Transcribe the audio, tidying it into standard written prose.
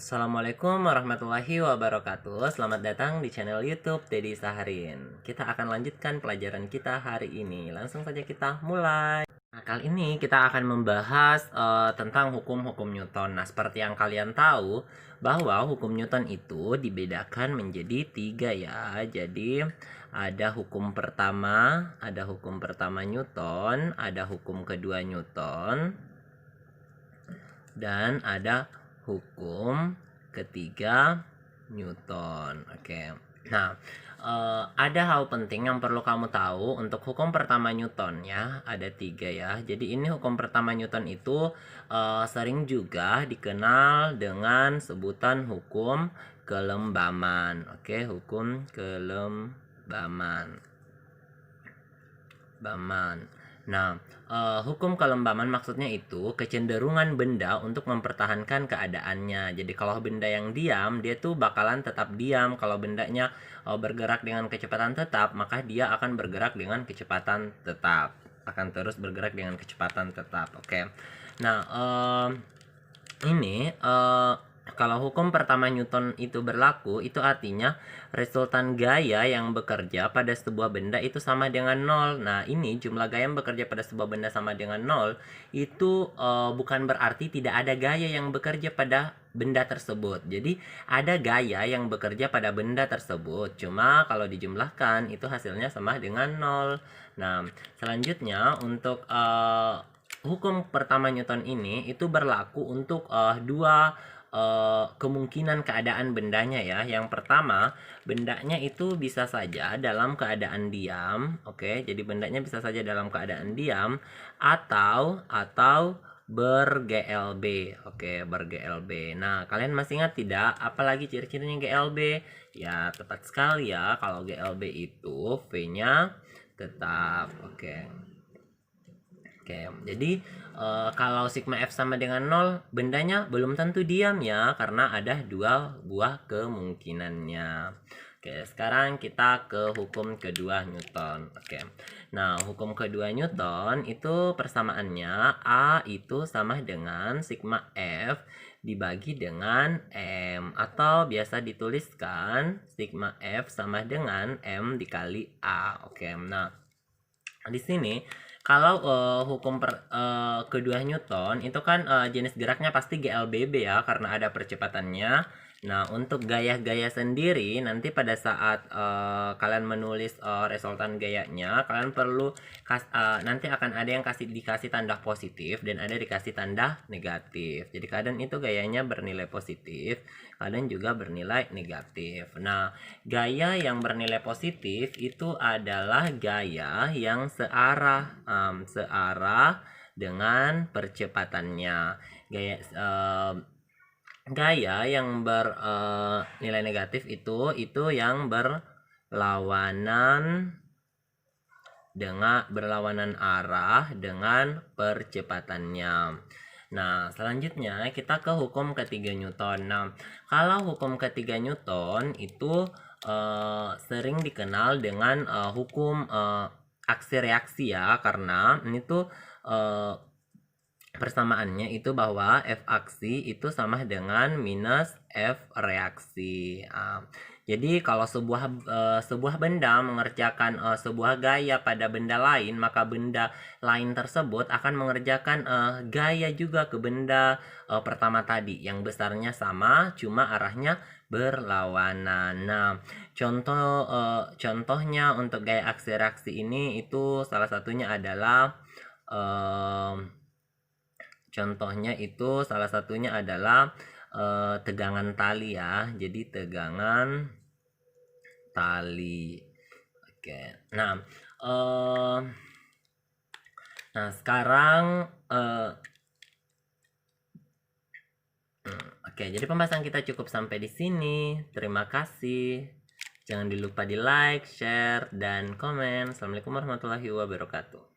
Assalamualaikum warahmatullahi wabarakatuh. Selamat datang di channel YouTube Dedi Saharin. Kita akan lanjutkan pelajaran kita hari ini. Langsung saja kita mulai. Nah, kali ini kita akan membahas tentang hukum-hukum Newton. Nah, seperti yang kalian tahu bahwa hukum Newton itu dibedakan menjadi 3 ya. Jadi ada hukum pertama Newton, ada hukum kedua Newton, dan ada hukum ketiga Newton. Oke. Nah, ada hal penting yang perlu kamu tahu untuk hukum pertama Newton ya. Ada 3 ya. Jadi ini hukum pertama Newton itu sering juga dikenal dengan sebutan hukum kelembaman. Oke, hukum kelembaman. Nah, hukum kelembaman maksudnya itu kecenderungan benda untuk mempertahankan keadaannya. Jadi kalau benda yang diam, dia tuh bakalan tetap diam. Kalau bendanya bergerak dengan kecepatan tetap, maka dia akan bergerak dengan kecepatan tetap. Akan terus bergerak dengan kecepatan tetap. Oke. Nah, ini kalau hukum pertama Newton itu berlaku, itu artinya resultan gaya yang bekerja pada sebuah benda itu sama dengan 0. Nah, ini jumlah gaya yang bekerja pada sebuah benda sama dengan 0, itu bukan berarti tidak ada gaya yang bekerja pada benda tersebut. Jadi, ada gaya yang bekerja pada benda tersebut. Cuma kalau dijumlahkan, itu hasilnya sama dengan 0. Nah, selanjutnya untuk hukum pertama Newton ini itu berlaku untuk dua kemungkinan keadaan bendanya ya. Yang pertama, bendanya itu bisa saja dalam keadaan diam. Oke, jadi bendanya bisa saja dalam keadaan diam atau ber-GLB. Oke, ber-GLB. Nah, kalian masih ingat tidak apalagi ciri-cirinya GLB? Ya, tepat sekali ya. Kalau GLB itu V-nya tetap. Oke, jadi kalau sigma F sama dengan 0, bendanya belum tentu diam ya, karena ada 2 buah kemungkinannya. Oke, sekarang kita ke hukum kedua Newton. Oke. Nah, hukum kedua Newton itu persamaannya A itu sama dengan sigma F dibagi dengan M, atau biasa dituliskan sigma F sama dengan M dikali A. Oke. Nah, di sini kalau hukum kedua Newton itu kan jenis geraknya pasti GLBB ya, karena ada percepatannya. Nah, untuk gaya-gaya sendiri nanti pada saat kalian menulis resultan gayanya, kalian perlu nanti akan ada yang dikasih tanda positif dan ada dikasih tanda negatif. Jadi kadang itu gayanya bernilai positif, kadang juga bernilai negatif. Nah, gaya yang bernilai positif itu adalah gaya yang searah dengan percepatannya. Gaya yang bernilai negatif itu yang berlawanan arah dengan percepatannya. Nah, selanjutnya kita ke hukum ketiga Newton. Nah, kalau hukum ketiga Newton itu sering dikenal dengan hukum aksi reaksi ya, karena ini tuh persamaannya itu bahwa F aksi itu sama dengan minus F reaksi. Jadi kalau sebuah benda mengerjakan sebuah gaya pada benda lain, maka benda lain tersebut akan mengerjakan gaya juga ke benda pertama tadi yang besarnya sama, cuma arahnya berlawanan. Nah, contohnya untuk gaya aksi reaksi ini itu salah satunya adalah tegangan tali ya. Jadi tegangan tali. Oke. Nah, sekarang oke, jadi pembahasan kita cukup sampai di sini. Terima kasih. Jangan lupa di like, share, dan komen. Assalamualaikum warahmatullahi wabarakatuh.